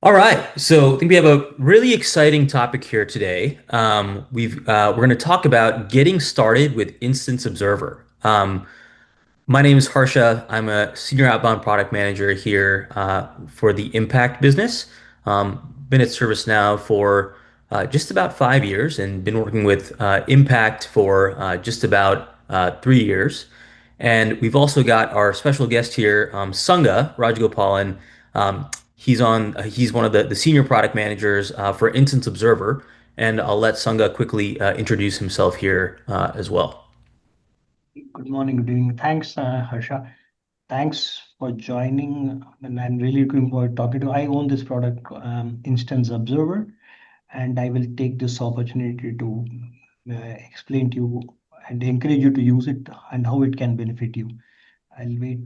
All right, so I think we have a really exciting topic here today. We're going to talk about getting started with Instance Observer. My name is Harsha. I'm a senior outbound product manager here for the Impact business. Been at ServiceNow for just about 5 years and been working with Impact for just about 3 years. And we've also got our special guest here, Sangha Rajagopalan. He's one of the senior product managers for Instance Observer. And I'll let Sangha quickly introduce himself here as well. Good morning, good evening. Thanks, Harsha. Thanks for joining, and I'm really looking forward to talking to you. I own this product, Instance Observer, and I will take this opportunity to explain to you and encourage you to use it and how it can benefit you. I'll wait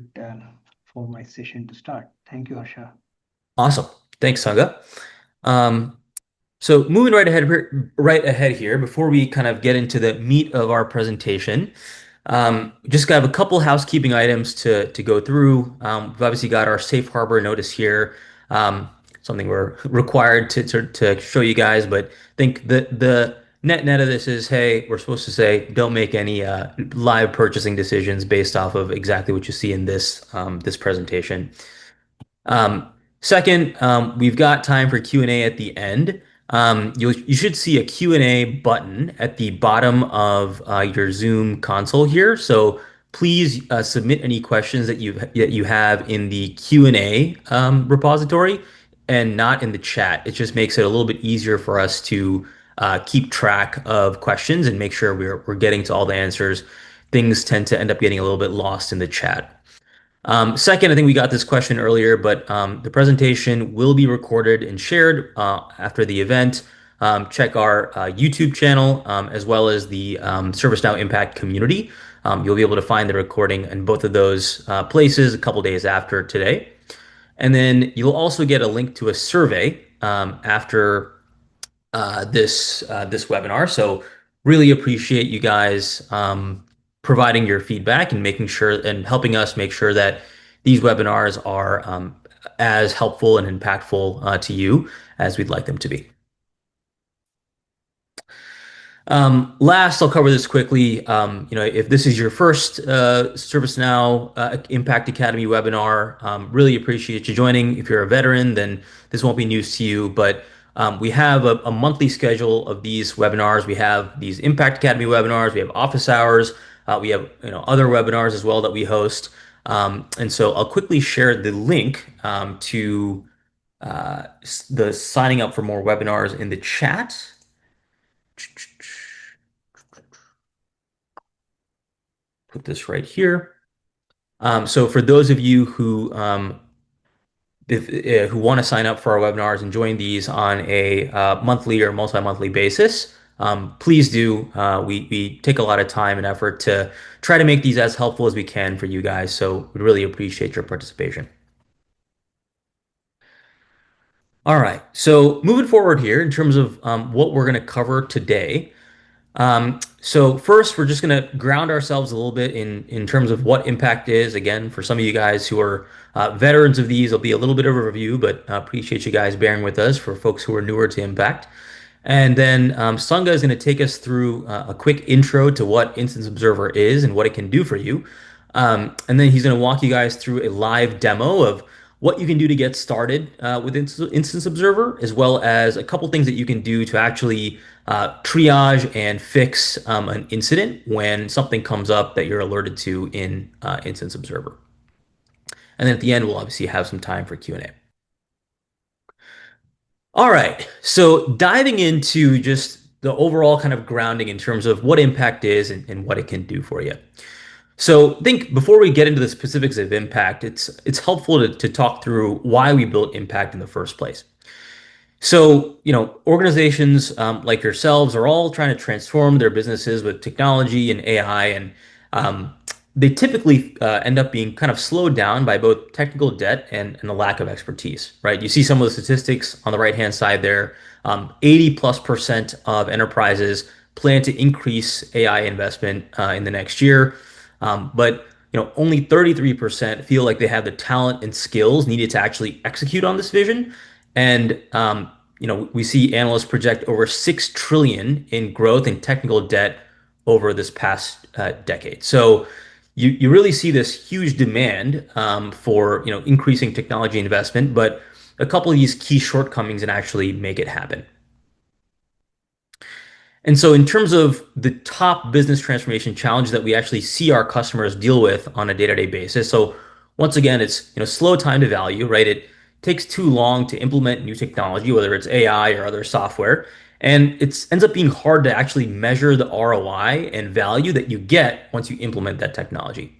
for my session to start. Thank you, Harsha. Awesome. Thanks, Sangha. Um, So moving right ahead here, before we kind of get into the meat of our presentation, just got a couple housekeeping items to go through. We've obviously got our safe harbor notice here, something we're required to show you guys, but I think the net of this is, hey, we're supposed to say don't make any live purchasing decisions based off of exactly what you see in this presentation. Second, we've got time for Q&A at the end. You should see a Q&A button at the bottom of your Zoom console here. So please submit any questions that you have in the Q&A repository and not in the chat. It just makes it a little bit easier for us to keep track of questions and make sure we're getting to all the answers. Things tend to end up getting a little bit lost in the chat. Second, I think we got this question earlier, but the presentation will be recorded and shared after the event. Check our YouTube channel as well as the ServiceNow Impact community. You'll be able to find the recording in both of those places a couple days after today. And then you'll also get a link to a survey after this webinar. So really appreciate you guys providing your feedback and making sure and helping us make sure that these webinars are as helpful and impactful to you as we'd like them to be. Last, I'll cover this quickly. If this is your first ServiceNow Impact Academy webinar, really appreciate you joining. If you're a veteran, then this won't be news to you, but we have a monthly schedule of these webinars. We have these Impact Academy webinars. We have office hours. We have other webinars as well that we host. And so I'll quickly share the link to the signing up for more webinars in the chat. Put this right here. So for those of you who want to sign up for our webinars and join these on a monthly or multi-monthly basis, please do. We take a lot of time and effort to try to make these as helpful as we can for you guys. So we really appreciate your participation. All right. So moving forward here in terms of what we're going to cover today. So first, we're just going to ground ourselves a little bit in terms of what impact is. Again, for some of you guys who are veterans of these, it'll be a little bit of a review, but appreciate you guys bearing with us for folks who are newer to impact. And then Sangha is going to take us through a quick intro to what Instance Observer is and what it can do for you. And then he's going to walk you guys through a live demo of what you can do to get started with Instance Observer, as well as a couple things that you can do to actually triage and fix an incident when something comes up that you're alerted to in Instance Observer. And then at the end, we'll obviously have some time for Q&A. All right, so diving into just the overall kind of grounding in terms of what impact is and what it can do for you. So I think before we get into the specifics of impact, it's helpful to talk through why we built impact in the first place. So, organizations like yourselves are all trying to transform their businesses with technology and AI, and they typically end up being kind of slowed down by both technical debt and the lack of expertise, right? You see some of the statistics on the right-hand side there. 80+% of enterprises plan to increase AI investment in the next year, but only 33% feel like they have the talent and skills needed to actually execute on this vision. And we see analysts project over 6 trillion in growth in technical debt over this past decade. So you really see this huge demand for increasing technology investment, but a couple of these key shortcomings and actually make it happen. And so, in terms of the top business transformation challenge that we actually see our customers deal with on a day-to-day basis, so once again, it's slow time to value, right? It takes too long to implement new technology, whether it's AI or other software, and it ends up being hard to actually measure the ROI and value that you get once you implement that technology.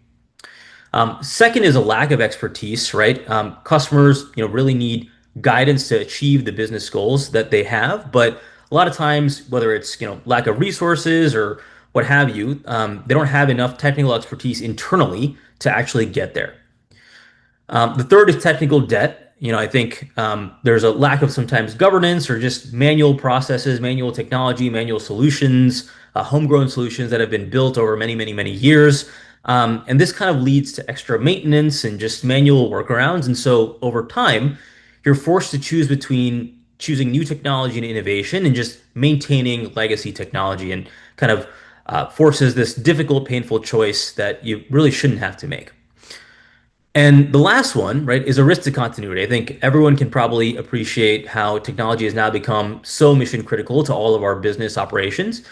Second is a lack of expertise, right? Customers, really need guidance to achieve the business goals that they have, but a lot of times, whether it's lack of resources or what have you, they don't have enough technical expertise internally to actually get there. The third is technical debt. I think there's a lack of sometimes governance or just manual processes, manual technology, manual solutions, homegrown solutions that have been built over many, many, many years. And this kind of leads to extra maintenance and just manual workarounds. And so over time, you're forced to choose between choosing new technology and innovation and just maintaining legacy technology and kind of forces this difficult, painful choice that you really shouldn't have to make. And the last one, right, is a risk to continuity. I think everyone can probably appreciate how technology has now become so mission critical to all of our business operations.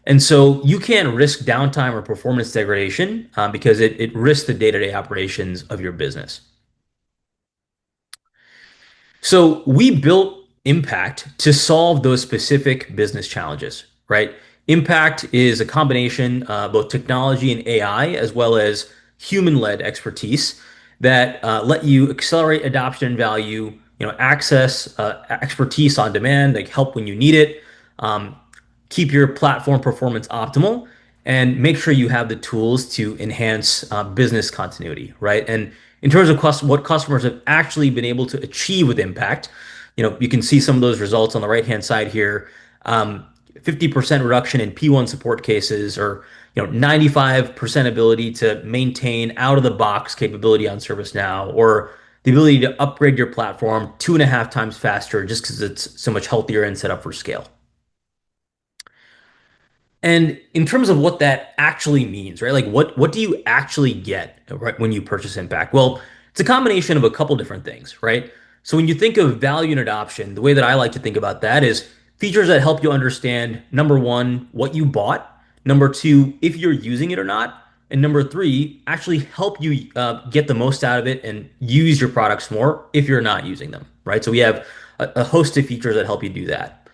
And so you can't risk downtime or performance degradation because it risks the day-to-day operations of your business. So we built Impact to solve those specific business challenges, right? Impact is a combination of both technology and AI, as well as human-led expertise that let you accelerate adoption and value, access expertise on demand, like help when you need it, um, keep your platform performance optimal, and make sure you have the tools to enhance business continuity, right? And in terms of what customers have actually been able to achieve with Impact, you can see some of those results on the right-hand side here. 50% reduction in P1 support cases, or 95% ability to maintain out-of-the-box capability on ServiceNow, or the ability to upgrade your platform 2.5 times faster just because it's so much healthier and set up for scale. And in terms of what that actually means, right? Like what do you actually get right when you purchase Impact? Well, it's a combination of a couple different things, right? So when you think of value and adoption, the way that I like to think about that is features that help you understand, number one, what you bought, number two, if you're using it or not, and number three, actually help you get the most out of it and use your products more if you're not using them, right? So we have a host of features that help you do that.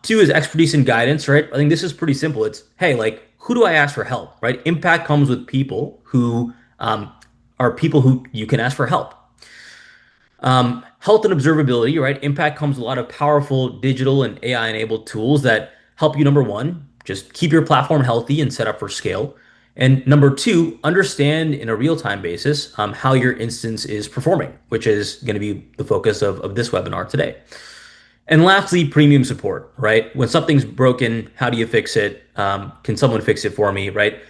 Two is expertise and guidance, right? I think this is pretty simple. It's, hey, like, who do I ask for help, right? Impact comes with people who are people who you can ask for help. Health and observability, right? Impact comes with a lot of powerful digital and AI enabled tools that help you, number one, just keep your platform healthy and set up for scale. And number two, understand in a real time basis how your instance is performing, which is going to be the focus of this webinar today. And lastly, premium support, right? When something's broken, how do you fix it? Can someone fix it for me, right?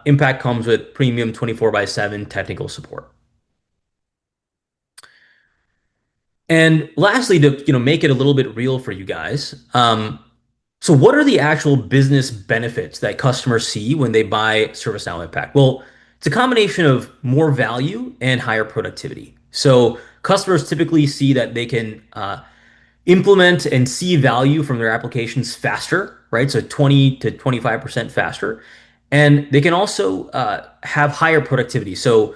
Impact comes with premium 24 by 7 technical support. And lastly, to make it a little bit real for you guys, so what are the actual business benefits that customers see when they buy ServiceNow Impact? Well, it's a combination of more value and higher productivity. So customers typically see that they can implement and see value from their applications faster, right? So 20 to 25% faster. And they can also have higher productivity. So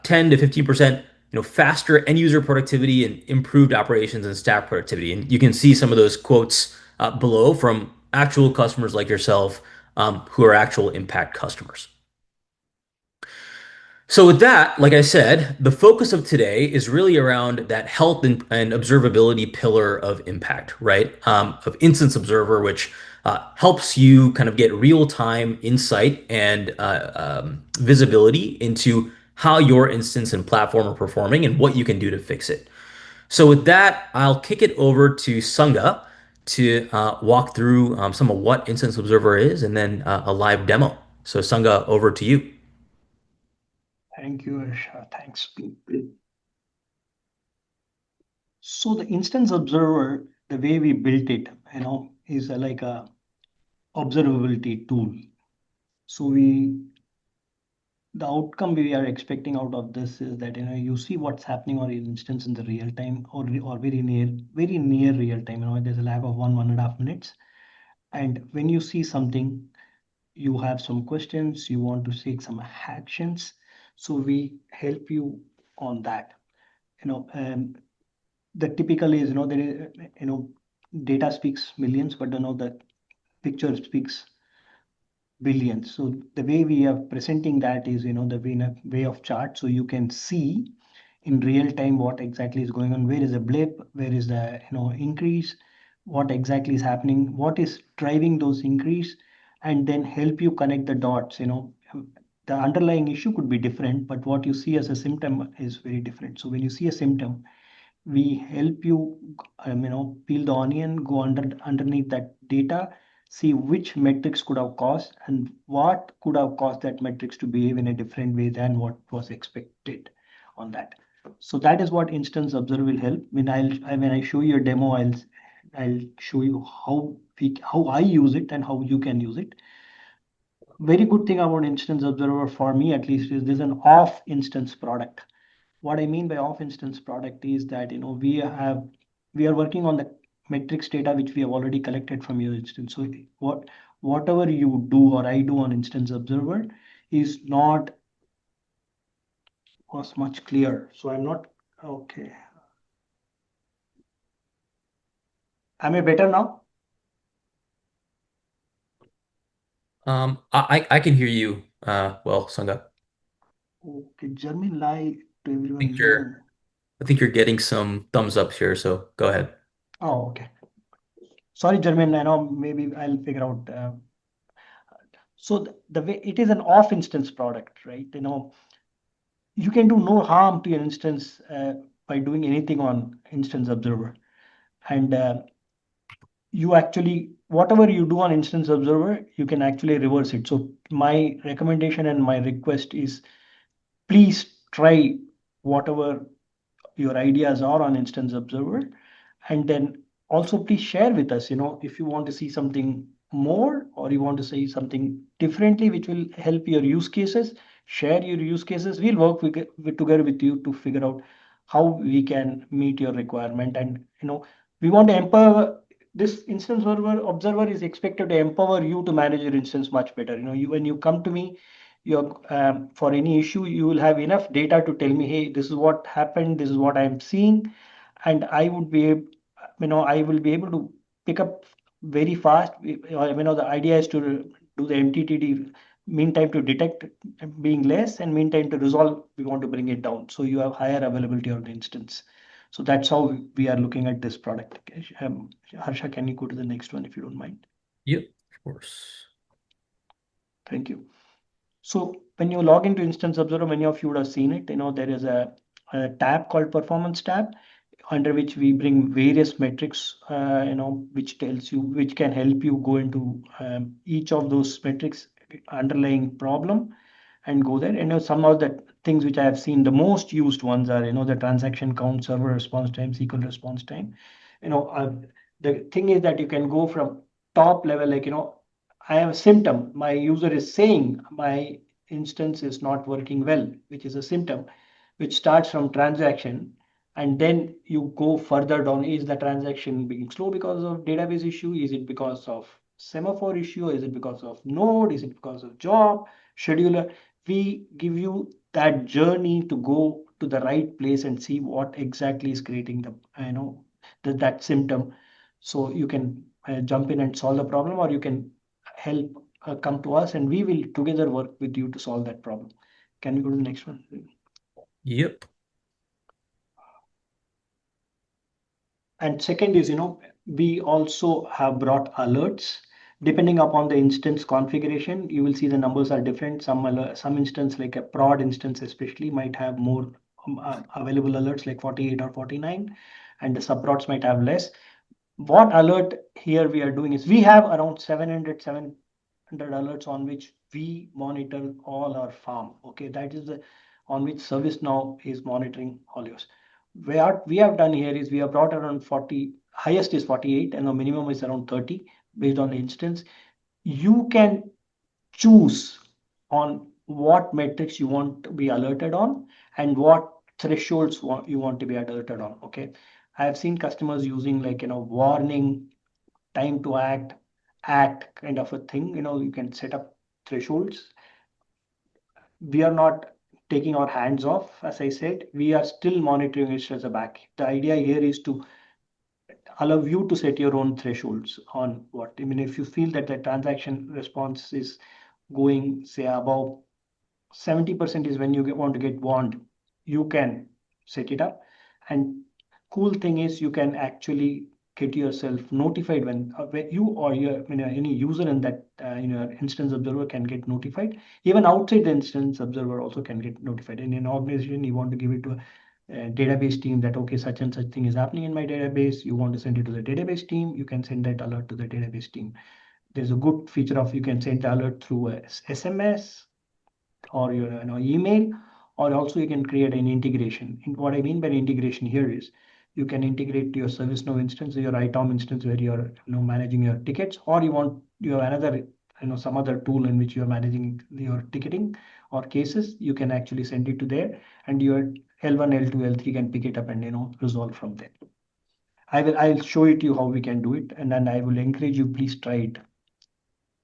10 to 15% faster end user productivity and improved operations and staff productivity. And you can see some of those quotes below from actual customers like yourself who are actual Impact customers. So with that, like I said, the focus of today is really around that health and observability pillar of Impact, right? Of Instance Observer, which helps you kind of get real-time insight and visibility into how your instance and platform are performing and what you can do to fix it. So with that, I'll kick it over to Sunga to walk through some of what Instance Observer is and then a live demo. So Sunga, over to you. Thank you, Arsha. Thanks. So the instance observer, the way we built it, is like a observability tool. So the outcome we are expecting out of this is that you see what's happening on an instance in the real time, or very near real time. There's a lag of 1.5 minutes, and when you see something, you have some questions, you want to take some actions. So we help you on that. The typical is there is data speaks millions, but the picture speaks billions. So the way we are presenting that is the way in a way of chart, so you can see in real time what exactly is going on, where is the blip, where is the increase, what exactly is happening, what is driving those increase, and then help you connect the dots. The underlying issue could be different, but what you see as a symptom is very different. So when you see a symptom, we help you peel the onion, go underneath that data, see which metrics could have caused and what could have caused that metrics to behave in a different way than what was expected on that. So that is what instance observer will help. When I show you a demo, I'll show you how I use it and how you can use it. Very good thing about instance observer, for me at least, is this an off instance product. What I mean by off instance product is that we are working on the metrics data which we have already collected from your instance. So whatever you do or I do on instance observer is not was much clear. So I'm not okay. Am I better now? I can hear you well, Sangha. Okay, German lie to I think everyone you're know. I think you're getting some thumbs up here, so go ahead. Oh, okay. Sorry, German. I know maybe I'll figure out. So the way it is an off instance product, right? You can do no harm to an instance by doing anything on instance observer, and you actually whatever you do on instance observer you can actually reverse it. So my recommendation and my request is, please try whatever your ideas are on instance observer, and then also please share with us if you want to see something more or you want to see something differently which will help your use cases. Share your use cases, we'll work together with you to figure out how we can meet your requirement. And we want to empower. This instance observer is expected to empower you to manage your instance much better. When you come to me, for any issue, you will have enough data to tell me, hey, this is what happened, this is what I'm seeing, and I will be able to pick up very fast. The idea is to do the MTTD, mean time to detect being less, and mean time to resolve, we want to bring it down. So you have higher availability of the instance. So that's how we are looking at this product. Okay. Harsha, can you go to the next one if you don't mind? Yep, of course. Thank you. So when you log into Instance Observer, many of you would have seen it. There is a tab called Performance tab, under which we bring various metrics, which can help you go into each of those metrics underlying problem and go there. Some of the things which I have seen, the most used ones are, the transaction count, server response time, SQL response time. You know, uh, the thing is that you can go from top level, like, I have a symptom. My user is saying my instance is not working well, which is a symptom, which starts from transaction. And then you go further down. Is the transaction being slow because of database issue? Is it because of semaphore issue? Is it because of node? Is it because of job scheduler? We give you that journey to go to the right place and see what exactly is creating that symptom. So you can jump in and solve the problem, or you can help come to us and we will together work with you to solve that problem. Can you go to the next one? Yep. And second is, we also have brought alerts. Depending upon the instance configuration, you will see the numbers are different. Some instance, like a prod instance especially, might have more available alerts like 48 or 49, and the subprods might have less. What alert here we are doing is we have around 700 alerts on which we monitor all our farm. Okay, that is the on which ServiceNow is monitoring all yours. What we have done here is we have brought around 40, highest is 48, and the minimum is around 30 based on the instance. You can choose on what metrics you want to be alerted on and what thresholds you want to be alerted on. Okay. I have seen customers using like, warning, time to act kind of a thing. You can set up thresholds. We are not taking our hands off. As I said, we are still monitoring it as a back. The idea here is to allow you to set your own thresholds on what. I mean, if you feel that the transaction response is going, say, above 70% is when you want to get warned, you can set it up. And cool thing is you can actually get yourself notified when you or any user in that your instance observer can get notified. Even outside the instance observer also can get notified. In an organization, you want to give it to a database team that okay, such and such thing is happening in my database. You want to send it to the database team. You can send that alert to the database team. There's a good feature of you can send the alert through a SMS or your email, or also you can create an integration. And what I mean by integration here is you can integrate to your ServiceNow instance, your ITOM instance where you're managing your tickets, or you have another some other tool in which you're managing your ticketing or cases. You can actually send it to there, and your L1, L2, L3 can pick it up and resolve from there. I'll show it to you how we can do it, and then I will encourage you, please try it.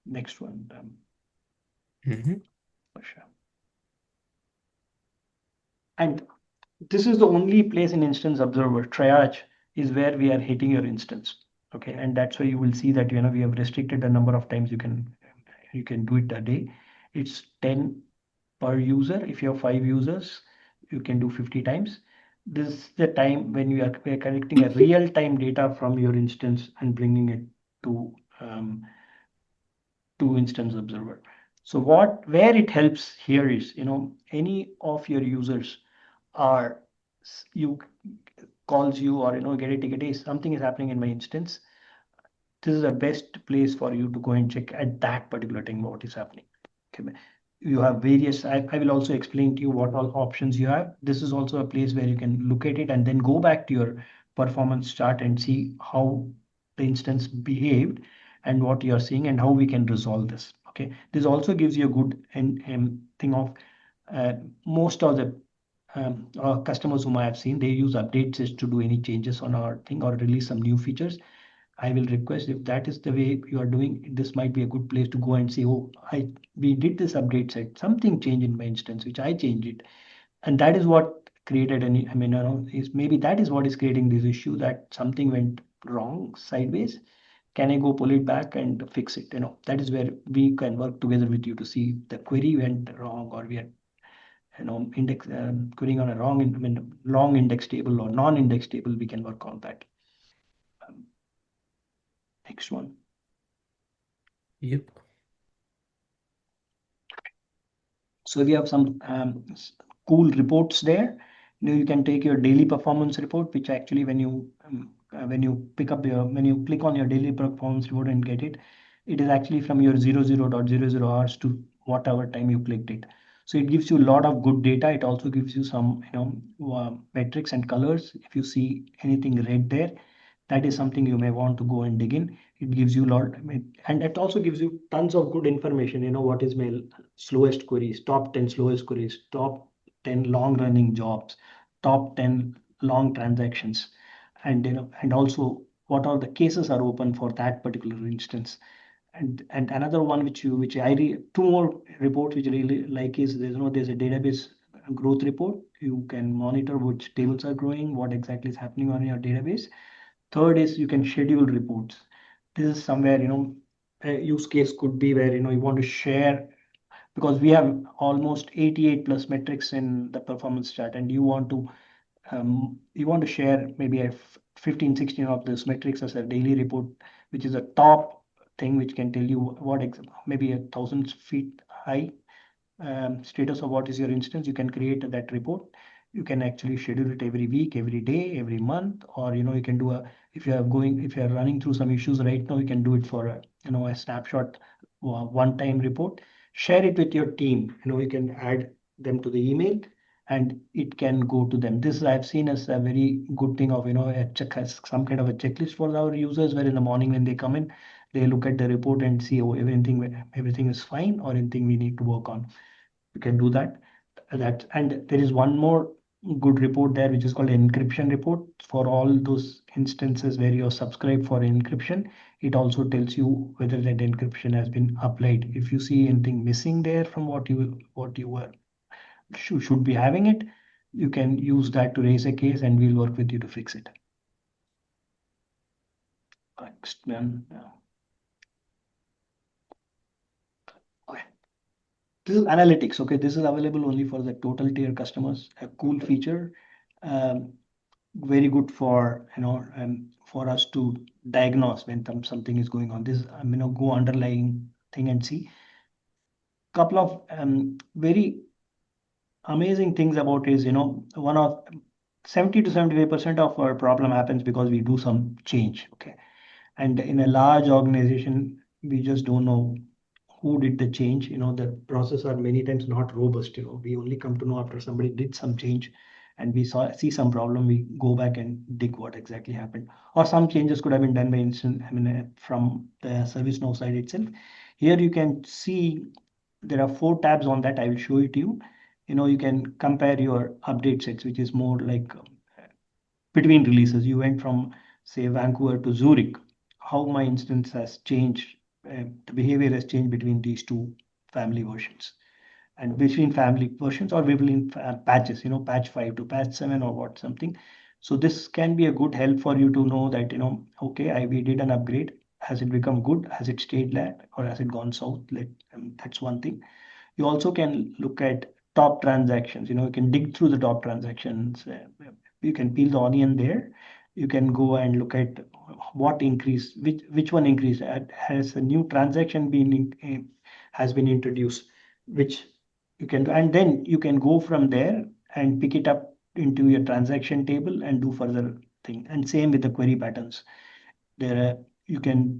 Next one, Mhm. Sure. And this is the only place in instance observer triage is where we are hitting your instance. Okay, and that's why you will see that we have restricted the number of times you can do it a day. It's 10 per user. If you have 5 users, you can do 50 times. This is the time when we are collecting a real-time data from your instance and bringing it to um, instance observer. So where it helps here is any of your users are you calls you or get a ticket, hey, something is happening in my instance. This is the best place for you to go and check at that particular time what is happening. Okay. You have various, I will also explain to you what all options you have. This is also a place where you can look at it and then go back to your performance chart and see how the instance behaved and what you're seeing and how we can resolve this. Okay, this also gives you a good thing of uh, most of the customers whom I have seen, they use updates to do any changes on our thing or release some new features. I will request if that is the way you are doing, this might be a good place to go and say, oh, we did this update set, something changed in my instance, which I changed it. And that is what created any, I mean, is maybe that is what is creating this issue that something went wrong sideways. Can I go pull it back and fix it? That is where we can work together with you to see the query went wrong or we are index querying on a wrong I mean, long index table or non-index table. We can work on that. Um, Next one. Yep. So we have some cool reports there. You can take your daily performance report, which actually when you pick up when you click on your daily performance report and get it, it is actually from your 00.00 hours to whatever time you clicked it. So it gives you a lot of good data. It also gives you some metrics and colors. If you see anything red there, that is something you may want to go and dig in. It gives you a lot, and it also gives you tons of good information. What is my slowest queries, top 10 slowest queries, top 10 long running jobs, top 10 long transactions, and and also what all the cases are open for that particular instance. And another one which I read, two more reports which I really like is there's a database growth report. You can monitor which tables are growing, what exactly is happening on your database. Third is you can schedule reports. This is somewhere a use case could be where you want to share, because we have almost 88 plus metrics in the performance chart, and you want to share maybe a 15 16 of those metrics as a daily report, which is a top thing which can tell you maybe 1,000 feet high status of what is your instance. You can create that report. You can actually schedule it every week, every day, every month, or you can do if you are running through some issues right now, you can do it for a snapshot one time report. Share it with your team. You can add them to the email, and it can go to them. This I've seen as a very good thing of, a check as some kind of a checklist for our users, where in the morning when they come in, they look at the report and see, oh, everything is fine or anything we need to work on. You can do that. And there is one more good report there, which is called encryption report. For all those instances where you're subscribed for encryption, it also tells you whether that encryption has been applied. If you see anything missing there from what you were should be having it, you can use that to raise a case and we'll work with you to fix it. Next one. Okay. This is analytics. Okay, this is available only for the total tier customers. A cool feature, um, very good for for us to diagnose when something is going on. This go underlying thing and see. Couple of very amazing things about is, one of 70 to 75% of our problem happens because we do some change. Okay. And in a large organization, we just don't know who did the change. The process are many times not robust. We only come to know after somebody did some change and we see some problem, we go back and dig what exactly happened. Or some changes could have been done by instant, from the ServiceNow side itself. Here you can see there are 4 tabs on that. I will show it to you. You can compare your update sets, which is more like between releases. You went from, say, Vancouver to Zurich. How my instance has changed, the behavior has changed between these two family versions, and between family versions or between patches, patch 5 to patch 7 or what something. So this can be a good help for you to know that, okay, we did an upgrade. Has it become good? Has it stayed there or has it gone south? That's one thing. You also can look at top transactions. You can dig through the top transactions. You can peel the onion there. You can go and look at what increase, which one increased. Has a new transaction has been introduced, which you can do, and then you can go from there and pick it up into your transaction table and do further thing. And same with the query patterns. There you can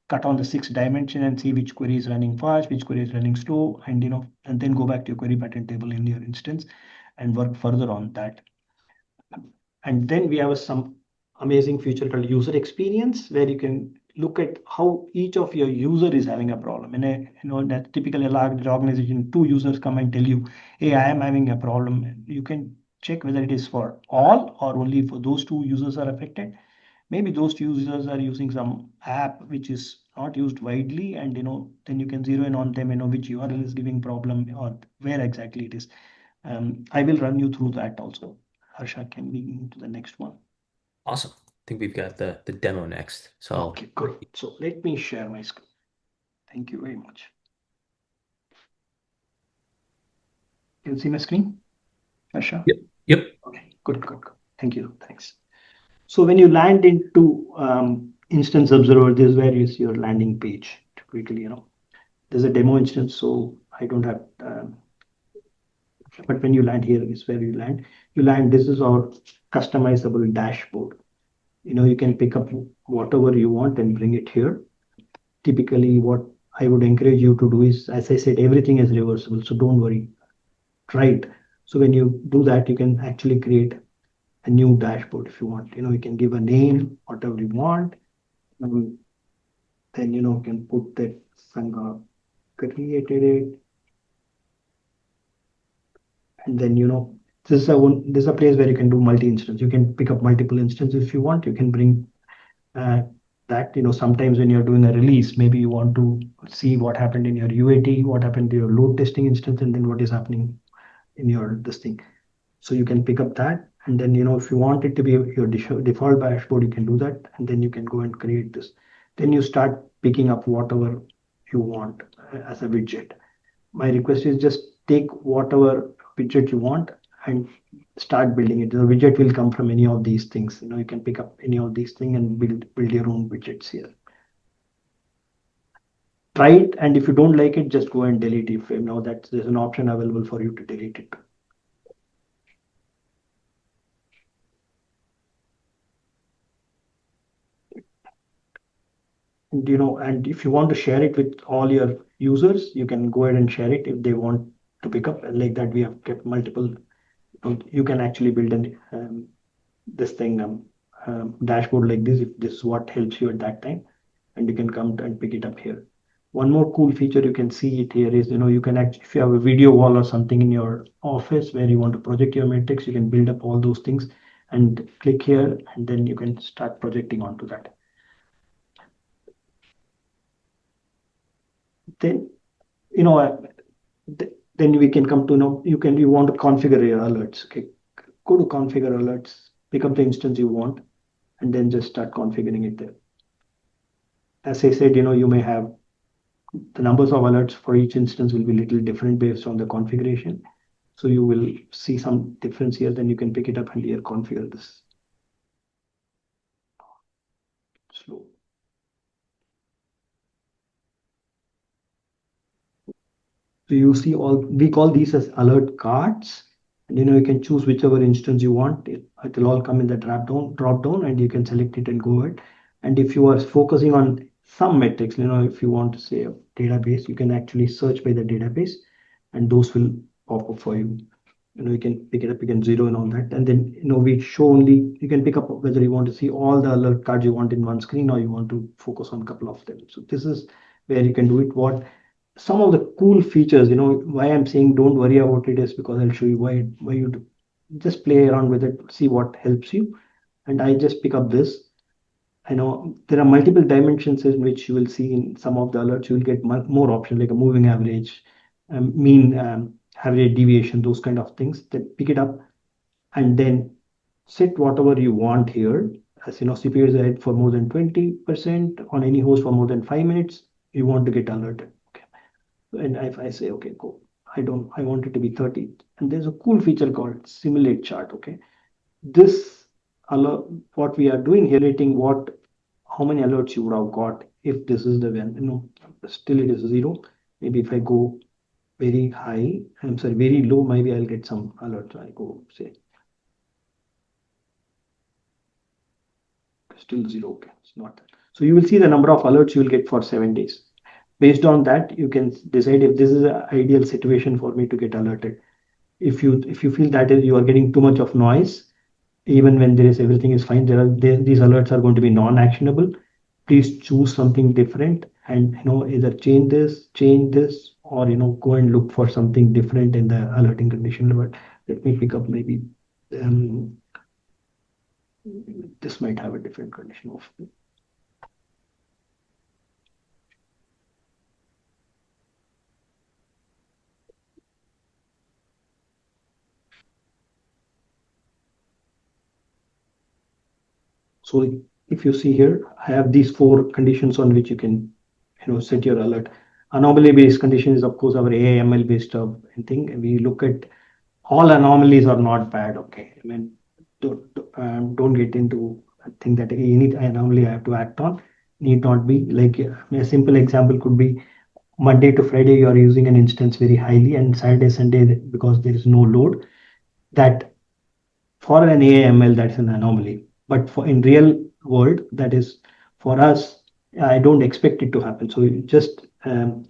cut on the 6 dimension and see which query is running fast, which query is running slow, and and then go back to your query pattern table in your instance and work further on that. And then we have some amazing feature called user experience, where you can look at how each of your user is having a problem. In that typically a large organization, 2 users come and tell you, hey, I am having a problem. You can check whether it is for all or only for those 2 users are affected. Maybe those users are using some app which is not used widely, and then you can zero in on them, which URL is giving problem or where exactly it is. I will run you through that also. Harsha, can we move to the next one? Awesome. I think we've got the demo next. So Okay, good. So let me share my screen. Thank you very much. Can you see my screen, Harsha? yep, yep. Okay, good, good, good. Thank you. Thanks. So when you land into Instance Observer, this is where is your landing page. Typically, there's a demo instance, so I don't have. But when you land here is where you land. You land. This is our customizable dashboard. You can pick up whatever you want and bring it here. Typically, what I would encourage you to do is, as I said, everything is reversible, so don't worry. Try it. So when you do that, you can actually create a new dashboard if you want. You can give a name, whatever you want. Then you can put that Sangha created it, and then this is a place where you can do multi-instance. You can pick up multiple instances if you want. You can bring uh, that. Sometimes when you're doing a release, maybe you want to see what happened in your UAT, what happened to your load testing instance, and then what is happening in your this thing. So you can pick up that, and then if you want it to be your default dashboard, you can do that, and then you can go and create this. Then you start picking up whatever you want as a widget. My request is just take whatever widget you want and start building it. The widget will come from any of these things. You can pick up any of these things and build your own widgets here. Try it, and if you don't like it, just go and delete it. If you know that there's an option available for you to delete it. And if you want to share it with all your users, you can go ahead and share it if they want to pick up. And like that, we have kept multiple You can actually build an this thing dashboard like this if this is what helps you at that time, and you can come and pick it up here. One more cool feature you can see it here is, you can actually, if you have a video wall or something in your office where you want to project your metrics, you can build up all those things and click here, and then you can start projecting onto that. Then, you know, then we can come to know, you want to configure your alerts. Okay, go to configure alerts, pick up the instance you want, and then just start configuring it there. As I said, you may have the numbers of alerts for each instance will be little different based on the configuration. So you will see some difference here, then you can pick it up and here configure this. Slow. So you see we call these as alert cards. And you can choose whichever instance you want. It will all come in the drop down, and you can select it and go ahead. And if you are focusing on some metrics, if you want to say a database, you can actually search by the database, and those will pop up for you. You can pick it up, you can zero and all that. And then, we show only, you can pick up whether you want to see all the alert cards you want in one screen, or you want to focus on a couple of them. So this is where you can do it. What some of the cool features, why I'm saying don't worry about it is because I'll show you why you do. Just play around with it, see what helps you. And I just pick up this. I know there are multiple dimensions in which you will see in some of the alerts. You will get more options like a moving average, mean average deviation, those kind of things. Then pick it up and then set whatever you want here. As CPU is ahead for more than 20% on any host for more than 5 minutes, you want to get alerted. Okay. And if I say, okay, go, I want it to be 30. And there's a cool feature called simulate chart. Okay. This alert, what we are doing here, rating how many alerts you would have got if this is the one, still it is zero. Maybe if I go very high, I'm sorry, very low, maybe I'll get some alerts. I go say still zero. Okay, it's not that. So you will see the number of alerts you will get for 7 days. Based on that, you can decide if this is an ideal situation for me to get alerted. If you feel that you are getting too much of noise, even when there is everything is fine, these alerts are going to be non-actionable. Please choose something different, and either change this, or go and look for something different in the alerting condition. But let me pick up maybe um, this might have a different condition of. So if you see here, I have these 4 conditions on which you can set your alert. Anomaly based condition is of course our AML based thing. We look at all anomalies are not bad. Okay, I mean, don't get into a thing that any anomaly I have to act on. Need not be like a simple example could be Monday to Friday you are using an instance very highly, and Saturday Sunday because there is no load. That for an AML that's an anomaly, but for in real world that is for us. I don't expect it to happen. So you just um,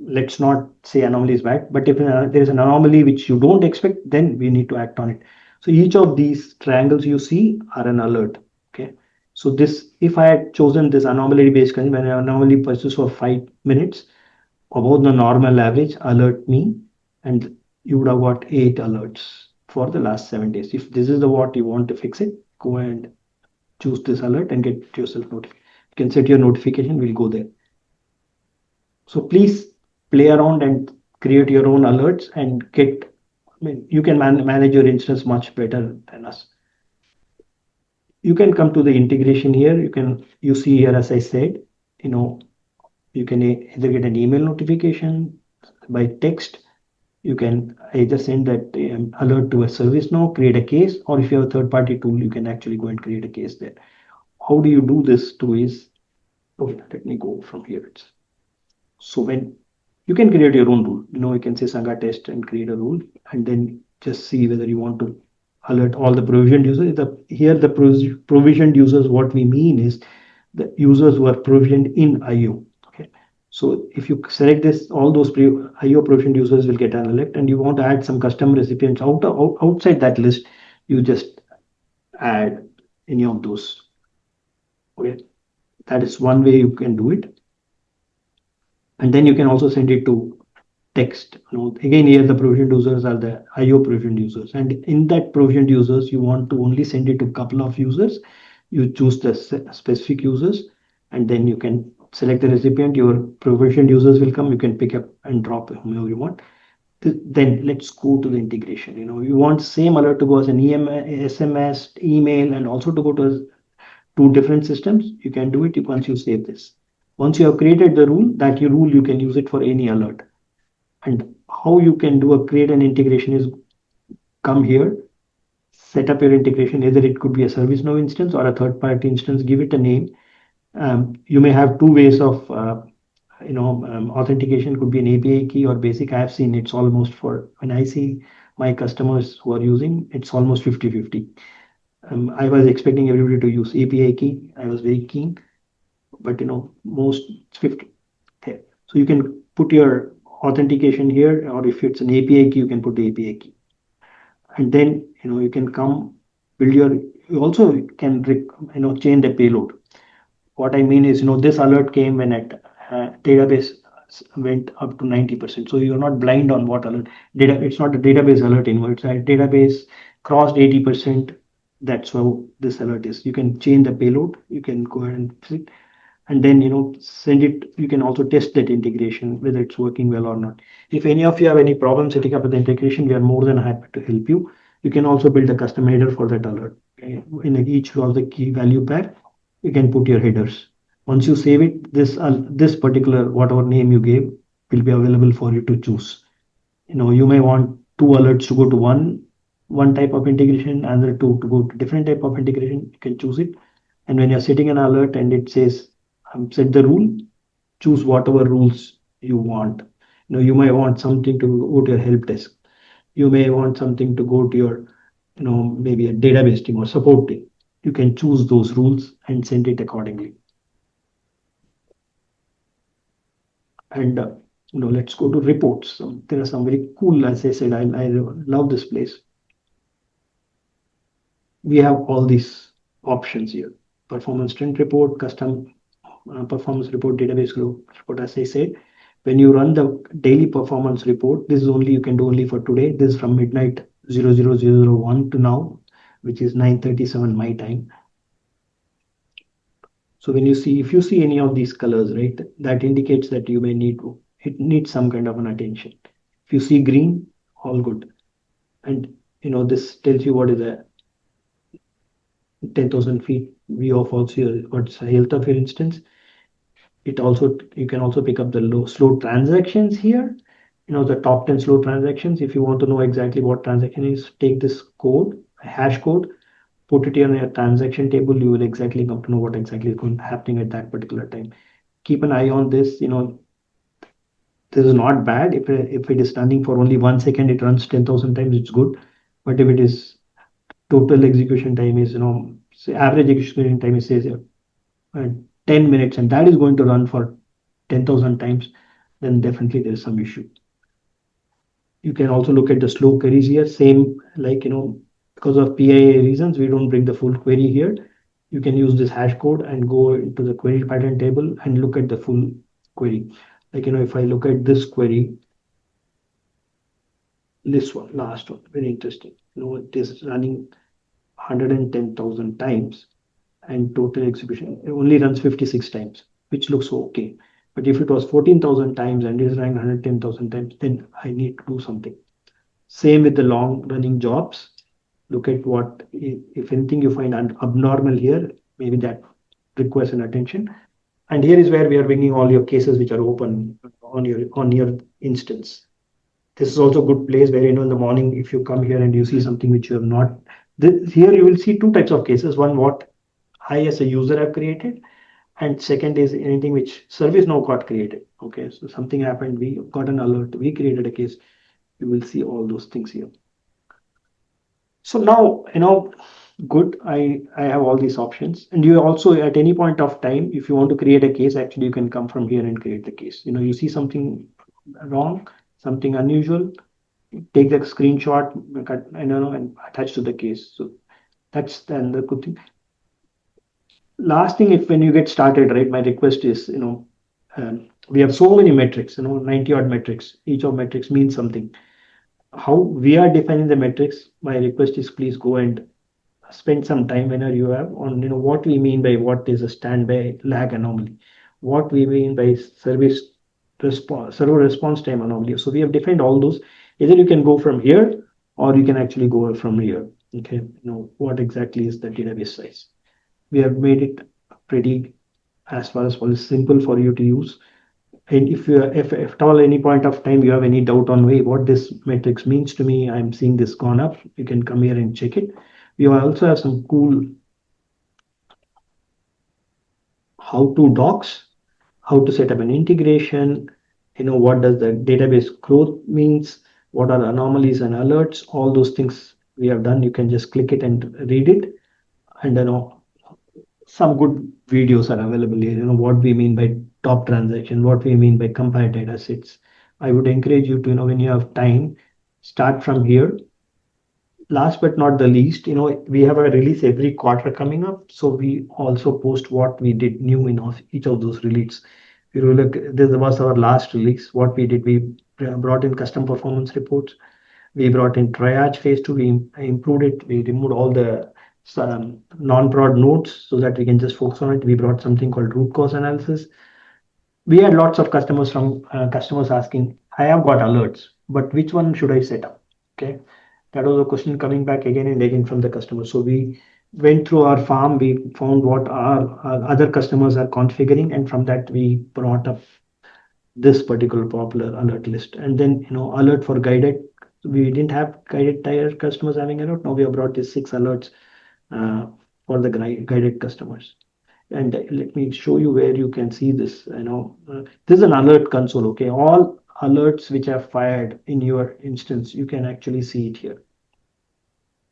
let's not say anomaly is bad, but if there is an anomaly which you don't expect, then we need to act on it. So each of these triangles you see are an alert. Okay. So this, if I had chosen this anomaly based condition, when an anomaly persists for 5 minutes above the normal average, alert me, and you would have got 8 alerts for the last 7 days. If this is the what you want to fix it, go and choose this alert and get yourself notified. You can set your notification, we'll go there. So please play around and create your own alerts and get, I mean, you can manage your instance much better than us. You can come to the integration here. You see here, as I said, you can either get an email notification by text. You can either send that alert to a ServiceNow, create a case, or if you have a third-party tool, you can actually go and create a case there. How do you do this too is, okay, let me go from here. So when you can create your own rule, you can say Sangha test and create a rule, and then just see whether you want to alert all the provisioned users. Here the provisioned users, what we mean is the users who are provisioned in IO. Okay. So if you select this, all those IO provisioned users will get an alert, and you want to add some custom recipients outside that list, you just add any of those. Okay, that is one way you can do it. And then you can also send it to text. Again, here the provisioned users are the IO provisioned users, and in that provisioned users, you want to only send it to a couple of users. You choose the specific users, and then you can select the recipient. Your provisioned users will come. You can pick up and drop whomever you want. Then let's go to the integration. You want same alert to go as an SMS, email, and also to go to two different systems. You can do it once you save this. Once you have created the rule, that your rule you can use it for any alert. And how you can do a create an integration is come here, set up your integration. Either it could be a ServiceNow instance or a third-party instance. Give it a name. You may have two ways of authentication. Could be an API key or basic. I have seen it's almost for when I see my customers who are using, it's almost 50-50. I was expecting everybody to use API key. I was very keen, but most 50. Okay. So you can put your authentication here, or if it's an API key, you can put the API key. And then you can come build your, you also can change the payload. What I mean is, this alert came when at database went up to 90%. So you're not blind on what alert data. It's not a database alert anymore. It's a database crossed 80%. That's how this alert is. You can change the payload. You can go ahead and fix it, and then send it. You can also test that integration whether it's working well or not. If any of you have any problem setting up with the integration, we are more than happy to help you. You can also build a custom header for that alert. Okay? In each of the key value pair, you can put your headers. Once you save it, this particular whatever name you gave will be available for you to choose. You may want two alerts to go to one type of integration, another two to go to different type of integration. You can choose it. And when you're setting an alert and it says set the rule, choose whatever rules you want. You may want something to go to your help desk. You may want something to go to your maybe a database team or support team. You can choose those rules and send it accordingly. And let's go to reports. There are some very cool, as I said, I love this place. We have all these options here: performance trend report, custom performance report, database group report. As I said, when you run the daily performance report, this is only you can do only for today. This is from midnight 00001 to now, which is 9:37 my time. So when you see, if you see any of these colors, right, that indicates that you may need it needs some kind of an attention. If you see green, all good. And this tells you what is a 10,000 feet view of also what's the health of your instance. It also, you can also pick up the slow transactions here. The top 10 slow transactions. If you want to know exactly what transaction is, take this code, hash code, put it in your transaction table. You will exactly come to know what exactly is happening at that particular time. Keep an eye on this. This is not bad. If it is running for only 1 second, it runs 10,000 times, it's good. But if it is total execution time is, say average execution time is, say, 10 minutes, and that is going to run for 10,000 times, then definitely there is some issue. You can also look at the slow queries here. Same, like, because of PIA reasons, we don't bring the full query here. You can use this hash code and go into the query pattern table and look at the full query. Like, if I look at this query, this one, last one, very interesting. It is running 110,000 times, and total execution it only runs 56 times, which looks okay. But if it was 14,000 times and is running 110,000 times, then I need to do something. Same with the long running jobs. Look at what, if anything you find abnormal here, maybe that requires an attention. And here is where we are bringing all your cases which are open on your instance. This is also a good place where, in the morning, if you come here and you see something which you have not, here you will see two types of cases. One, what I as a user have created, and second is anything which ServiceNow got created. Okay, so something happened, we got an alert, we created a case. You will see all those things here. So now, Good. I have all these options. And you also, at any point of time, if you want to create a case, actually you can come from here and create the case. You see something wrong, something unusual, take the screenshot, and attach to the case. So that's then the good thing. Last thing, if when you get started, right, my request is, we have so many metrics, 90 odd metrics. Each of metrics means something. How we are defining the metrics, my request is please go and spend some time whenever you have on what we mean by what is a standby lag anomaly, what we mean by server response time anomaly. So we have defined all those. Either you can go from here or you can actually go from here. Okay, what exactly is the database size. We have made it pretty, as far as possible, simple for you to use. And if at all any point of time you have any doubt on way what this matrix means to me, I'm seeing this gone up, you can come here and check it. We also have some cool how to docs, how to set up an integration, what does the database growth means, what are anomalies and alerts, all those things we have done. You can just click it and read it. And some good videos are available here. What we mean by top transaction, what we mean by compare data sets. I would encourage you to, when you have time, start from here. Last but not the least, we have a release every quarter coming up. So we also post what we did new in each of those release. If you look, this was our last release. What we did, we brought in custom performance reports. We brought in triage phase two. We improved it. We removed all the non-prod nodes so that we can just focus on it. We brought something called root cause analysis. We had lots of customers asking, I have got alerts, but which one should I set up? Okay, that was a question coming back again and again from the customer. So we went through our farm, we found what our other customers are configuring, and from that we brought up this particular popular alert list. And then alert for guided, we didn't have guided tire customers having alert. Now we have brought these 6 alerts uh, for the guided customers. And let me show you where you can see this. This is an alert console. Okay, all alerts which are fired in your instance, you can actually see it here.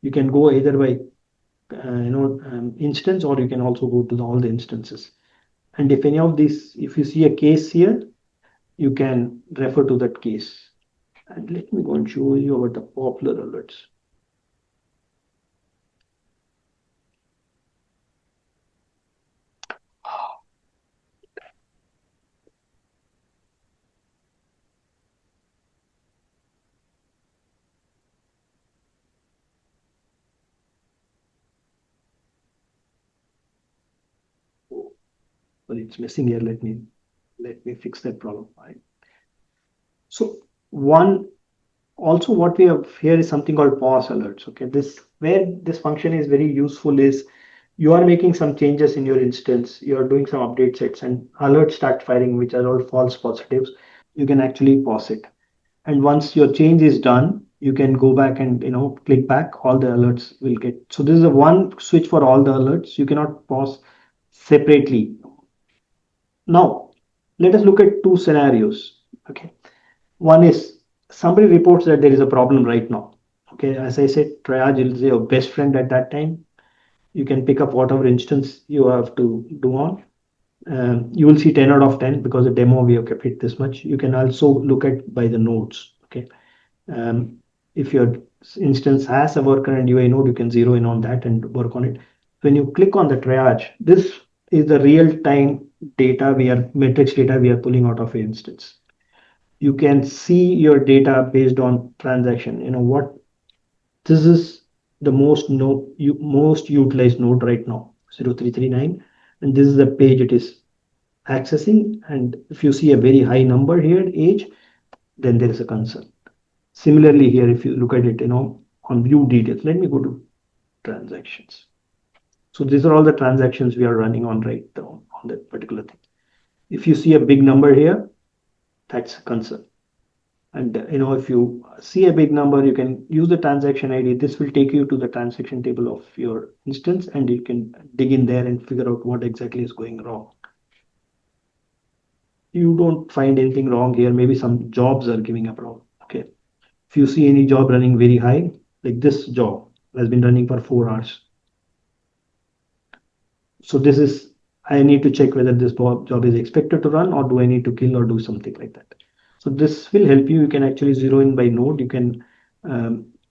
You can go either by instance, or you can also go to all the instances. And if any of these, if you see a case here, you can refer to that case. And let me go and show you about the popular alerts. Oh, well, it's missing here. Let me fix that problem. So one also what we have here is something called pause alerts. Okay, this where this function is very useful is you are making some changes in your instance, you are doing some update sets, and alerts start firing, which are all false positives. You can actually pause it, and once your change is done, you can go back and click back. All the alerts will get. So this is a one switch for all the alerts. You cannot pause separately. Now let us look at two scenarios. Okay, one is somebody reports that there is a problem right now. Okay, as I said, triage is your best friend at that time. You can pick up whatever instance you have to do on. You will see 10 out of 10 because the demo we have kept it this much. You can also look at by the nodes. Okay, um, if your instance has a worker and UI node, you can zero in on that and work on it. When you click on the triage, this is the real time data metrics data we are pulling out of your instance. You can see your data based on transaction. What this is the most utilized node right now, 0339, and this is the page it is accessing. And if you see a very high number here, age, then there is a concern. Similarly here, if you look at it, on view details, let me go to transactions. So these are all the transactions we are running on right now on that particular thing. If you see a big number here, that's a concern. And if you see a big number, you can use the transaction ID. This will take you to the transaction table of your instance, and you can dig in there and figure out what exactly is going wrong. You don't find anything wrong here. Maybe some jobs are giving a problem. Okay, if you see any job running very high, like this job has been running for 4 hours, So this is, I need to check whether this job is expected to run or do I need to kill or do something like that. So this will help you. You can actually zero in by node. You can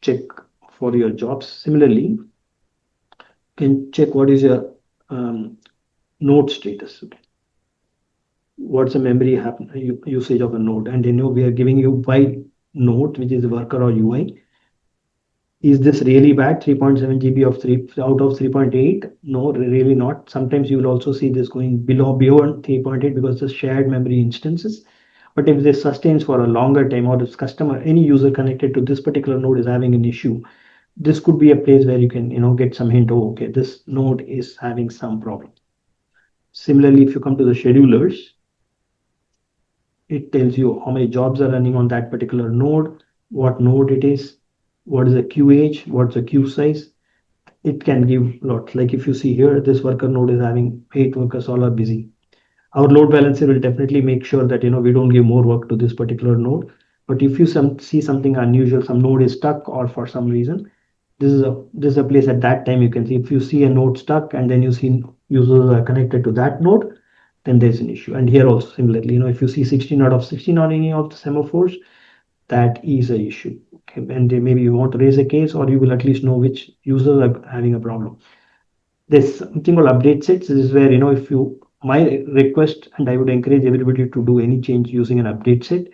check for your jobs. Similarly, you can check what is your um, node status. Okay. What's the memory usage of a node? And we are giving you by node, which is a worker or UI. Is this really bad? 3.7 GB of 3 out of 3.8? No, really not. Sometimes you will also see this going below beyond 3.8 because the shared memory instances. But if this sustains for a longer time, or if customer, any user connected to this particular node is having an issue, this could be a place where you can get some hint. Oh, okay, this node is having some problem. Similarly, if you come to the schedulers, it tells you how many jobs are running on that particular node, what node it is, what is the queue age, what's the queue size. It can give lots. Like if you see here, this worker node is having 8 workers, all are busy. Our load balancer will definitely make sure that we don't give more work to this particular node. But if you see something unusual, some node is stuck or for some reason, this is a place at that time you can see. If you see a node stuck and then you see users are connected to that node, then there's an issue. And here also similarly, if you see 16 out of 16 on any of the semaphores, that is a issue. Okay, and then maybe you want to raise a case, or you will at least know which users are having a problem. There's something called update sets. This is where if you my request, and I would encourage everybody to do any change using an update set.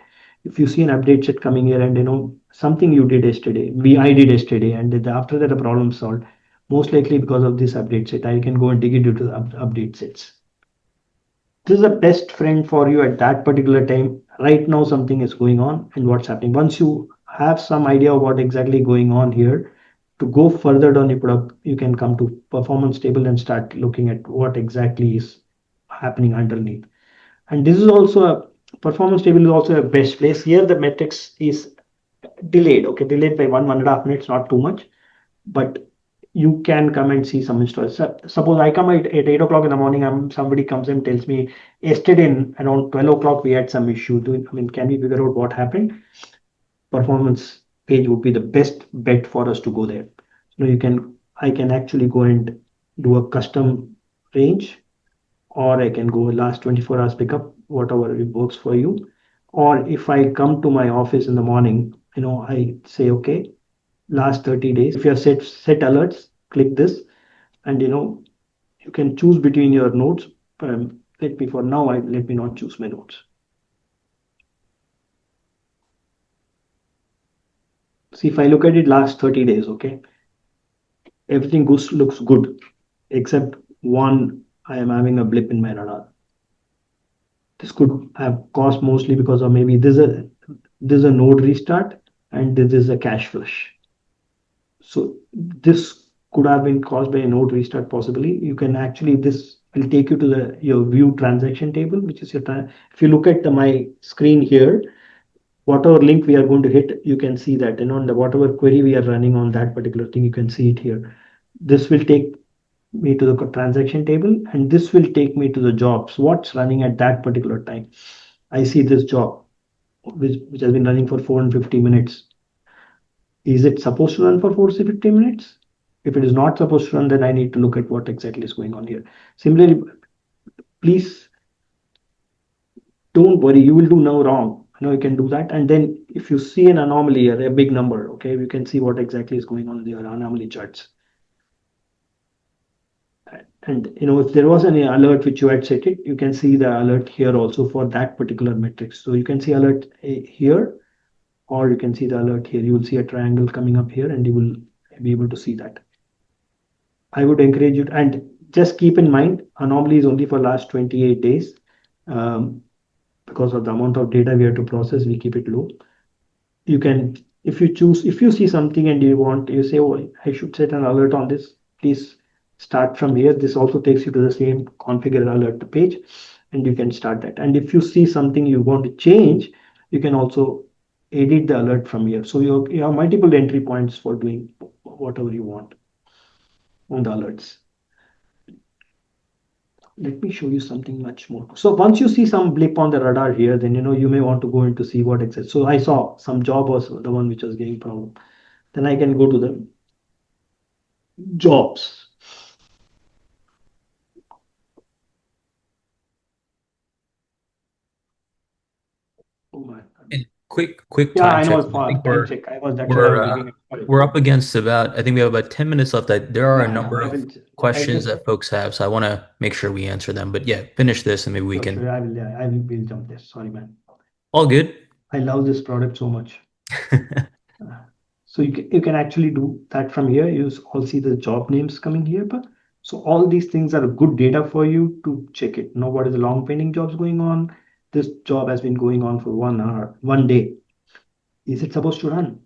If you see an update set coming here, and something you did yesterday, I did yesterday, and after that a problem solved, most likely because of this update set, I can go and dig into the update sets. This is a best friend for you at that particular time. Right now something is going on and what's happening. Once you have some idea of what exactly going on here, to go further down, you can come to performance table and start looking at what exactly is happening underneath. And this is also a performance table is also a best place. Here the metrics is delayed. Okay, delayed by 1.5 minutes, not too much, but you can come and see some installers. Suppose I come at 8 o'clock in the morning, somebody comes and tells me yesterday around 12 o'clock we had some issue. Can we figure out what happened? Performance page would be the best bet for us to go there. So I can actually go and do a custom range, or I can go last 24 hours pickup, whatever works for you. Or if I come to my office in the morning, I say, okay, last 30 days. If you have set alerts, click this, and you can choose between your nodes. Let me for now, let me not choose my nodes. See, if I look at it last 30 days, okay, everything looks good except one. I am having a blip in my radar. This could have caused mostly because of maybe there's a node restart and this is a cache flush. So this could have been caused by a node restart possibly. You can actually, this will take you to your view transaction table, which is if you look at my screen here, whatever link we are going to hit, you can see that, the whatever query we are running on that particular thing, you can see it here. This will take me to the transaction table, and this will take me to the jobs, what's running at that particular time. I see this job, which has been running for 450 minutes. Is it supposed to run for 450 minutes? If it is not supposed to run, then I need to look at what exactly is going on here. Similarly, please don't worry, you will do no wrong. You can do that. And then if you see an anomaly or a big number, okay, you can see what exactly is going on in your anomaly charts. And if there was any alert which you had set it, you can see the alert here also for that particular metric. So you can see alert here, or you can see the alert here. You will see a triangle coming up here, and you will be able to see that. I would encourage you to, and just keep in mind, anomaly is only for last 28 days. Because of the amount of data we have to process, we keep it low. You can, if you see something and you say, oh, I should set an alert on this, please start from here. This also takes you to the same configure alert page, and you can start that. And if you see something you want to change, you can also edit the alert from here. So you have multiple entry points for doing whatever you want on the alerts. Let me show you something much more. So once you see some blip on the radar here, then you may want to go in to see what exists. So I saw some job was the one which was giving problem. Then I can go to the jobs. Oh my. And quick Yeah, time I know check. it's I for think time check. I was that's what I we're was uh, looking at. Sorry. we're up against about. I think we have about 10 minutes left. That there are a Yeah, yeah. number I of will. I'll questions just that folks have, so I want to make sure we answer them. But yeah, finish this and maybe we sure, can. sure. I will. Yeah, I will. We'll jump this. Sorry, man. All good. I love this product so much. Uh, So you can actually do that from here. You all see the job names coming here, but so all these things are good data for you to check it. Know what is the long pending jobs going on. This job has been going on for 1 hour, 1 day. Is it supposed to run?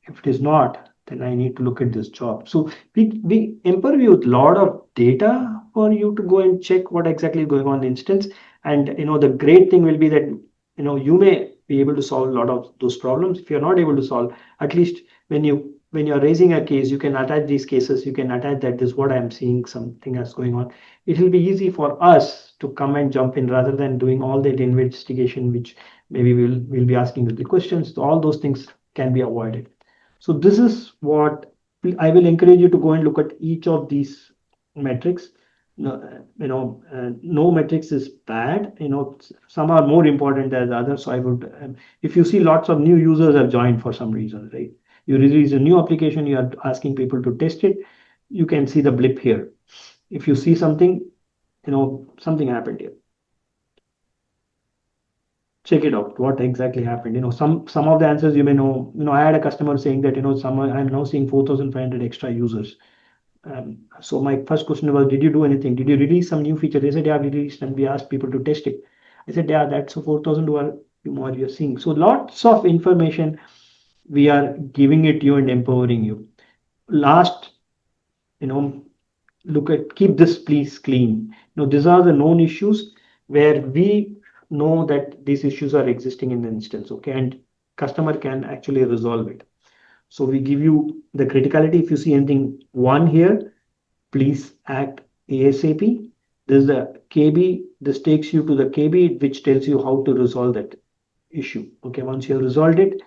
If it is not, then I need to look at this job. So we empower you with a lot of data for you to go and check what exactly is going on in the instance. And the great thing will be that you may be able to solve a lot of those problems. If you're not able to solve, at least when you're raising a case, you can attach these cases, you can attach that this is what I'm seeing, something that's going on. It will be easy for us to come and jump in rather than doing all that investigation, which maybe we'll be asking you the questions. All those things can be avoided. So this is what I will encourage you to go and look at each of these metrics. No, no metrics is bad. Some are more important than the others. So I would, if you see lots of new users have joined for some reason, right? You release a new application, you are asking people to test it. You can see the blip here. If you see something, something happened here. Check it out what exactly happened. Some of the answers you may know. I had a customer saying that some I'm now seeing 4,500 extra users. So my first question was, did you do anything? Did you release some new feature? They said, yeah, we released, and we asked people to test it. I said, yeah, that's 4,000 more you're seeing. So lots of information we are giving it you and empowering you. Last, you know look at, keep this please clean. These are the known issues where we know that these issues are existing in the instance, okay, and customer can actually resolve it. So we give you the criticality. If you see anything one here, please act ASAP. This is the KB. This takes you to the KB, which tells you how to resolve that issue. Okay, once you have resolved it,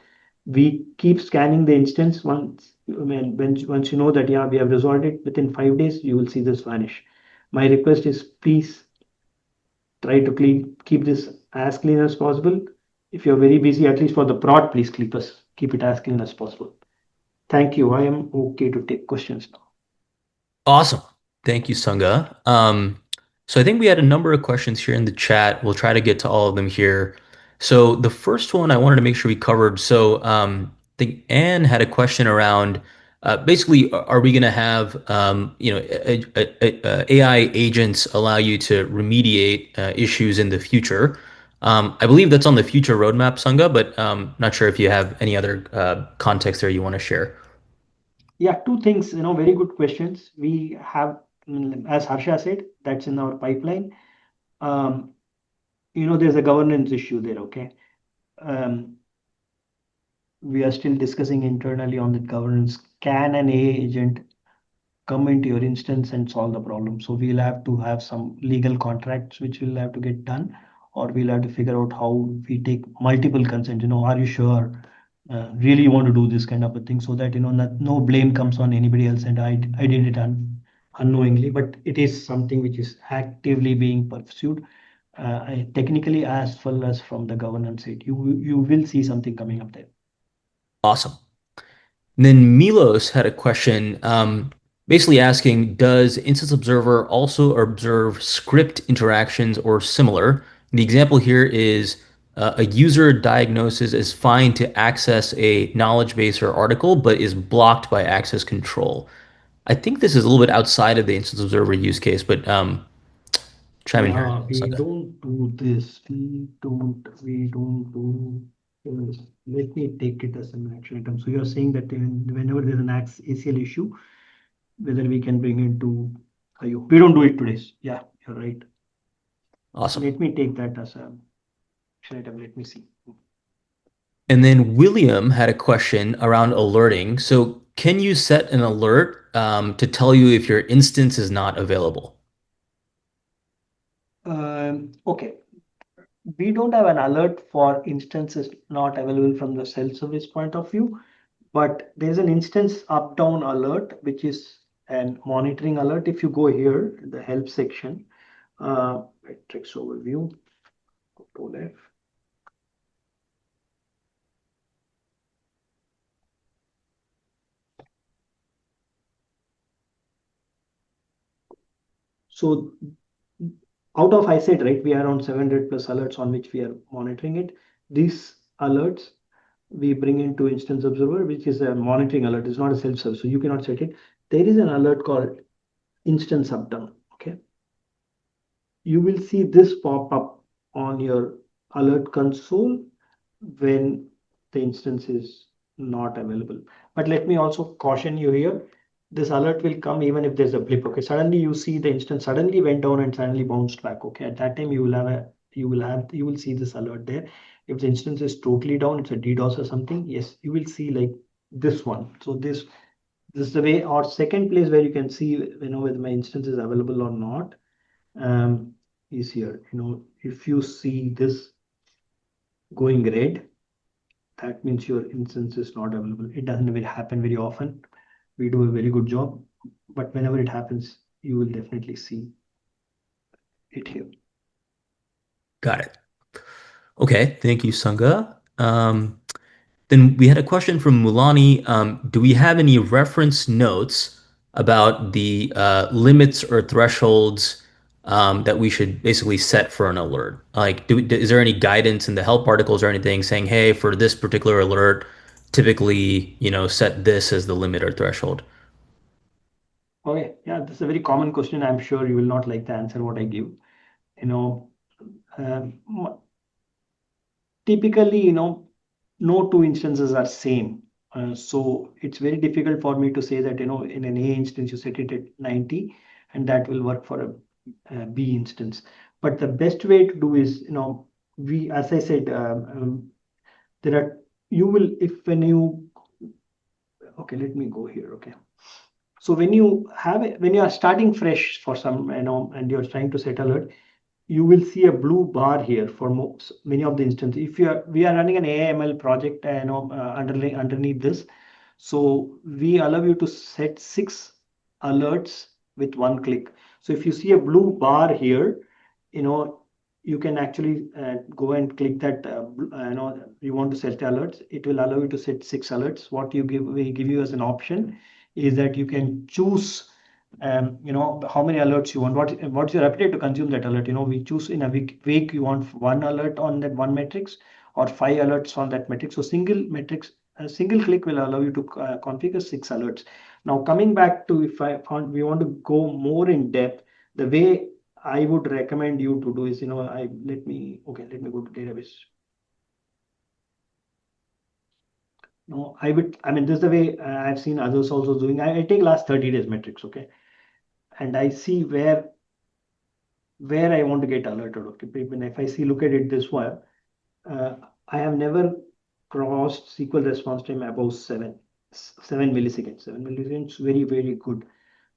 we keep scanning the instance. Once you know that, yeah, we have resolved it, within 5 days you will see this vanish. My request is, please try to keep this as clean as possible. If you're very busy, at least for the prod, please keep it as clean as possible. Thank you. I am okay to take questions now. Awesome. Thank you, Sangha. So I think we had a number of questions here in the chat. We'll try to get to all of them here. So the first one I wanted to make sure we covered. So I think Anne had a question around basically, are we going to have AI agents allow you to remediate issues in the future? I believe that's on the future roadmap, Sangha, but not sure if you have any other context there you want to share. Yeah, two things, very good questions. We have, as Harsha said, that's in our pipeline. Um, there's a governance issue there, okay? Um, we are still discussing internally on the governance. Can an AI agent come into your instance and solve the problem? So we'll have to have some legal contracts which will have to get done, or we'll have to figure out how we take multiple consents. Are you sure? Really you want to do this kind of a thing, so that no blame comes on anybody else, and I did it unknowingly, but it is something which is actively being pursued, technically as well as from the governance side. You will see something coming up there. Awesome. And then Milos had a question, basically asking, does Instance Observer also observe script interactions or similar? And the example here is a user diagnosis is fine to access a knowledge base or article, but is blocked by access control. I think this is a little bit outside of the Instance Observer use case, but chime in here. Yeah, we don't do this. We don't do this. Let me take it as an action item. So you're saying that whenever there's an ACL issue, whether we can bring it to IO. We don't do it today. Yeah, you're right. Awesome. Let me take that as a action item. Let me see. And then William had a question around alerting. So, can you set an alert to tell you if your instance is not available? Okay. We don't have an alert for instances not available from the self-service point of view, but there's an instance up-down alert, which is an monitoring alert. If you go here, the help section, metrics overview, Control F. So out of, I said, right, we are around 700 plus alerts on which we are monitoring it. These alerts we bring into instance observer, which is a monitoring alert. It's not a self-serve, so you cannot set it. There is an alert called instance updown. Okay, you will see this pop up on your alert console when the instance is not available. But let me also caution you here. This alert will come even if there's a blip. Okay, suddenly you see the instance suddenly went down and suddenly bounced back. Okay, at that time you will see this alert there. If the instance is totally down, it's a DDoS or something. Yes, you will see like this one. So this is the way, or second place where you can see whether my instance is available or not, um, is here. If you see this going red, that means your instance is not available. It doesn't happen very often. We do a very good job, but whenever it happens, you will definitely see it here. Got it. Okay, thank you, Sangha. Then we had a question from Mulani. Do we have any reference notes about the limits or thresholds that we should basically set for an alert? Like, is there any guidance in the help articles or anything saying, hey, for this particular alert, typically, set this as the limit or threshold? Okay, yeah, this is a very common question. I'm sure you will not like the answer what I give. You know, um, typically, no two instances are same. So it's very difficult for me to say that, in an A instance, you set it at 90 and that will work for a B instance. But the best way to do is, as I said, there are, you will, if when you, okay, let me go here. Okay. So when you are starting fresh for some, and you're trying to set alert, you will see a blue bar here for many of the instances. If we are running an AIML project, underneath this, so we allow you to set 6 alerts with one click. So if you see a blue bar here, you know, you can actually go and click that. You want to set alerts. It will allow you to set 6 alerts. What we give you as an option is that you can choose how many alerts you want, what's your appetite to consume that alert. We choose in a week you want one alert on that one metrics or 5 alerts on that metric. So a single click will allow you to configure 6 alerts. Now coming back to, if I found we want to go more in depth, the way I would recommend you to do is, let me go to database. No, I mean, this is the way I've seen others also doing. I take last 30 days metrics. Okay, and I see where I want to get alerted. Okay, if I see, look at it this way, uh, I have never crossed SQL response time above 7 milliseconds. 7 milliseconds, very, very good.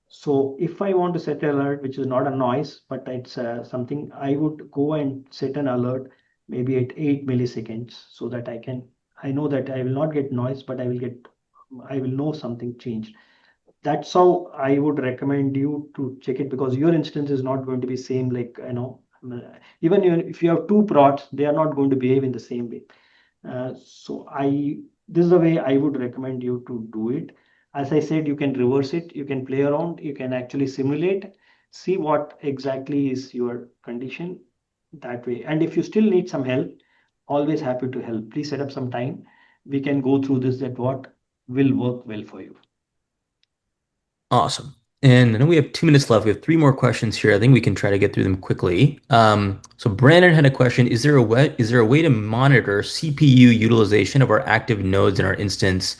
So if I want to set an alert, which is not a noise, but it's something, I would go and set an alert maybe at 8 milliseconds so that I know that I will not get noise, but I will know something changed. That's how I would recommend you to check it, because your instance is not going to be same, like, even if you have two prods, they are not going to behave in the same way. So this is the way I would recommend you to do it. As I said, you can reverse it, you can play around, you can actually simulate, see what exactly is your condition that way. And if you still need some help, always happy to help. Please set up some time. We can go through this, that what will work well for you. Awesome. And I know we have 2 minutes left. We have three more questions here. I think we can try to get through them quickly. So Brandon had a question. Is there a way to monitor CPU utilization of our active nodes in our instance,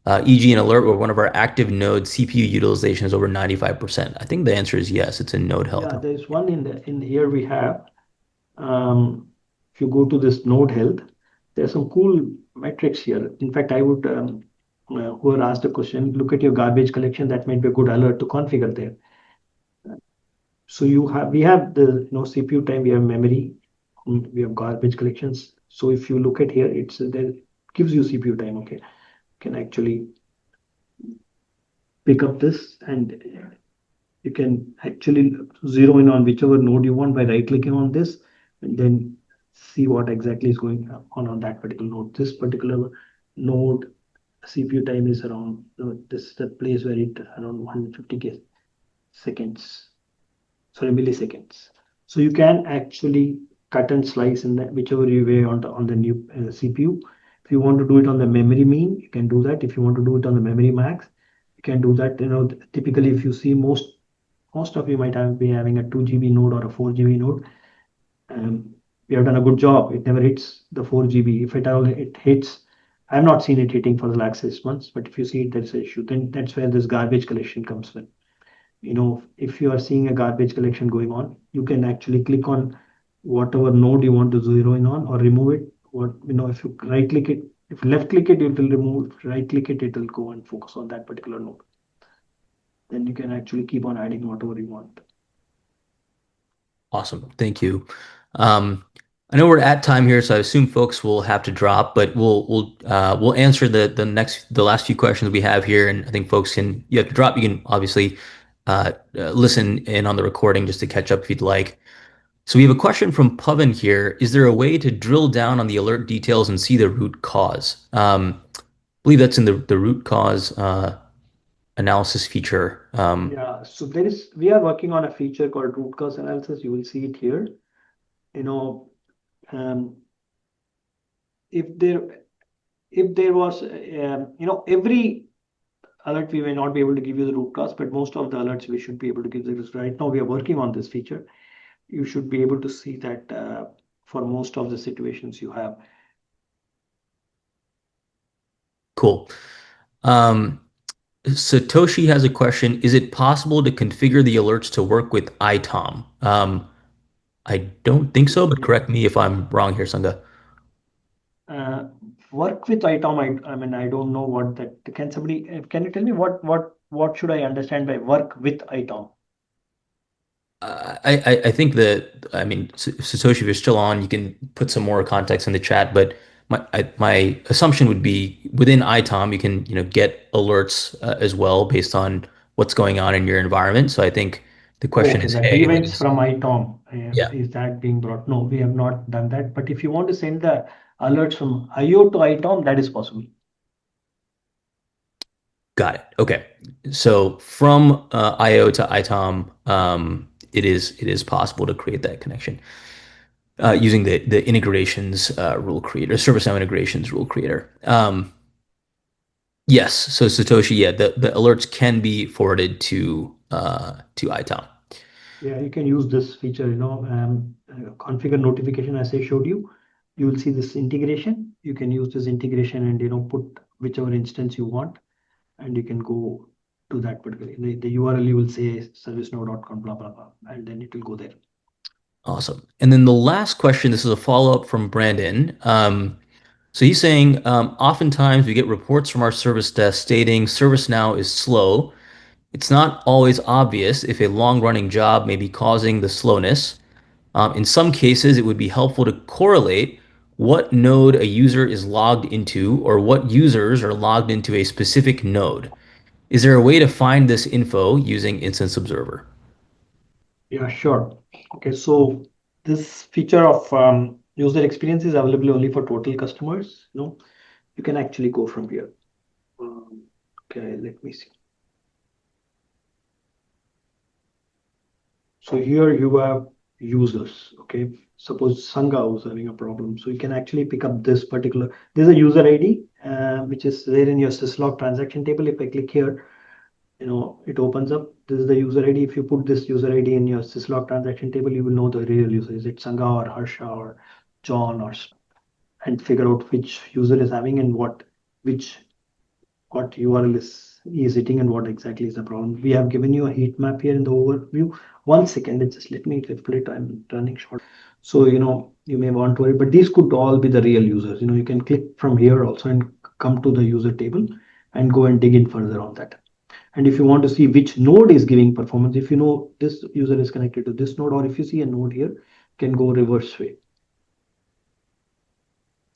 e.g. an alert where one of our active nodes CPU utilization is over 95%? I think the answer is yes. It's in node health. Yeah, there's one in here we have. If you go to this node health, there's some cool metrics here. In fact, I would, whoever asked the question, look at your garbage collection. That might be a good alert to configure there. So we have the CPU time, we have memory, we have garbage collections. So if you look at here, it's there gives you CPU time. Okay, you can actually pick up this, and you can actually zero in on whichever node you want by right clicking on this, and then see what exactly is going on that particular node. This particular node CPU time is around, this is the place where it around 150 seconds. sorry, milliseconds. So you can actually cut and slice in that whichever you way on the new CPU. If you want to do it on the memory mean, you can do that. If you want to do it on the memory max, you can do that. Typically, if you see most of you might have be having a 2 GB node or a 4 GB node. Um, we have done a good job. It never hits the 4 GB. If it all it hits, I've not seen it hitting for the last 6 months. But if you see it, there's an issue. Then that's where this garbage collection comes in. If you are seeing a garbage collection going on, you can actually click on whatever node you want to zero in on or remove it. If you right click it, if left click it, it will remove. If right click it, it will go and focus on that particular node. Then you can actually keep on adding whatever you want. Awesome. Thank you. Um, I know we're at time here, so I assume folks will have to drop, but we'll answer the last few questions we have here, and I think folks can you have to drop. You can obviously listen in on the recording just to catch up if you'd like. So we have a question from Pavan here. Is there a way to drill down on the alert details and see the root cause? I believe that's in the root cause analysis feature. Yeah, so we are working on a feature called root cause analysis. You will see it here. You know, um, if there if there was, every alert we may not be able to give you the root cause, but most of the alerts we should be able to give this. Right now, we are working on this feature. You should be able to see that for most of the situations you have. Cool. Um, Satoshi has a question. Is it possible to configure the alerts to work with ITOM? I don't think so, but correct me if I'm wrong here, Sangha. Uh, Work with ITOM. I mean, I don't know what that. Can you tell me what should I understand by work with ITOM? I think that I mean Satoshi, if you're still on, you can put some more context in the chat. But my assumption would be within ITOM, you can get alerts as well based on what's going on in your environment. So I think the question Okay, is, the hey, events from ITOM, yeah, is that being brought? No, we have not done that. But if you want to send the alerts from IO to ITOM, that is possible. got it. Okay, so from IO to ITOM, it is possible to create that connection using the integrations rule creator, ServiceNow integrations rule creator. Yes, so Satoshi, yeah, the alerts can be forwarded to ITOM. Yeah, you can use this feature, configure notification as I showed you. You will see this integration. You can use this integration and put whichever instance you want, and you can go to that particular. The URL you will say servicenow.com, blah blah blah, and then it will go there. Awesome. And then the last question, this is a follow-up from Brandon. So he's saying, oftentimes we get reports from our service desk stating ServiceNow is slow. It's not always obvious if a long-running job may be causing the slowness. In some cases, it would be helpful to correlate what node a user is logged into or what users are logged into a specific node. Is there a way to find this info using Instance Observer? Yeah, sure. Okay, so this feature of user experience is available only for total customers. You can actually go from here. Um, okay, let me see. So here you have users. Okay, suppose Sangha was having a problem, so you can actually pick up this particular. There's a user ID which is there in your syslog transaction table. If I click here, it opens up. This is the user ID. If you put this user ID in your syslog transaction table, you will know the real user. Is it Sangha or Harsha or John and figure out which user is having and what URL is he hitting and what exactly is the problem. We have given you a heat map here in the overview. 1 second, just let me reflect it. I'm running short. So, you may want to worry, but these could all be the real users. You can click from here also and come to the user table and go and dig in further on that. And if you want to see which node is giving performance, if you know this user is connected to this node, or if you see a node here, you can go reverse way.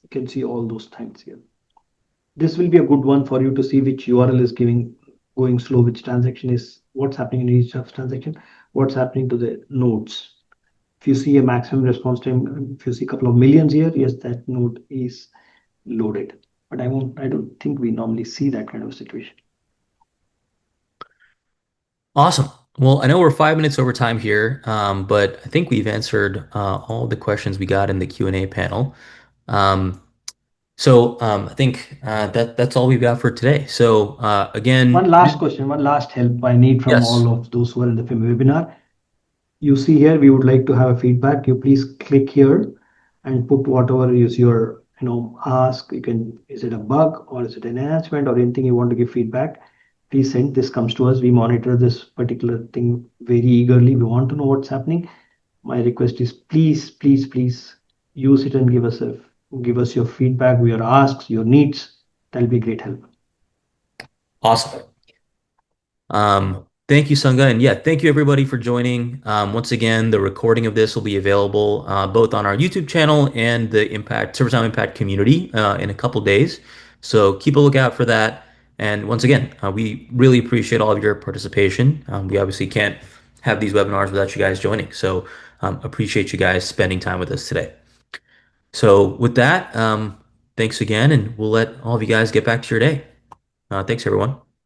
You can see all those things here. This will be a good one for you to see which URL is going slow, which transaction is, what's happening in each of transaction, what's happening to the nodes. If you see a maximum response time, if you see a couple of millions here, yes, that node is loaded. But I don't think we normally see that kind of situation. Awesome. Well, I know we're 5 minutes over time here, but I think we've answered all the questions we got in the Q&A panel. Um, I think that's all we've got for today. So One again, last question, one last help I need from all yes, of those who are in the webinar. You see here, we would like to have a feedback. You please click here and put whatever is your, ask. You can, is it a bug or is it an enhancement or anything you want to give feedback? Please send. This comes to us. We monitor this particular thing very eagerly. We want to know what's happening. My request is please, please, please use it and give us your feedback, your asks, your needs. That'll be great help. awesome. Thank you, Sangha. And yeah, thank you everybody for joining. Once again, the recording of this will be available both on our YouTube channel and the ServiceNow Impact community in a couple days. So keep a lookout for that. And once again, we really appreciate all of your participation. We obviously can't have these webinars without you guys joining. So appreciate you guys spending time with us today. So with that, thanks again, and we'll let all of you guys get back to your day. Thanks, everyone.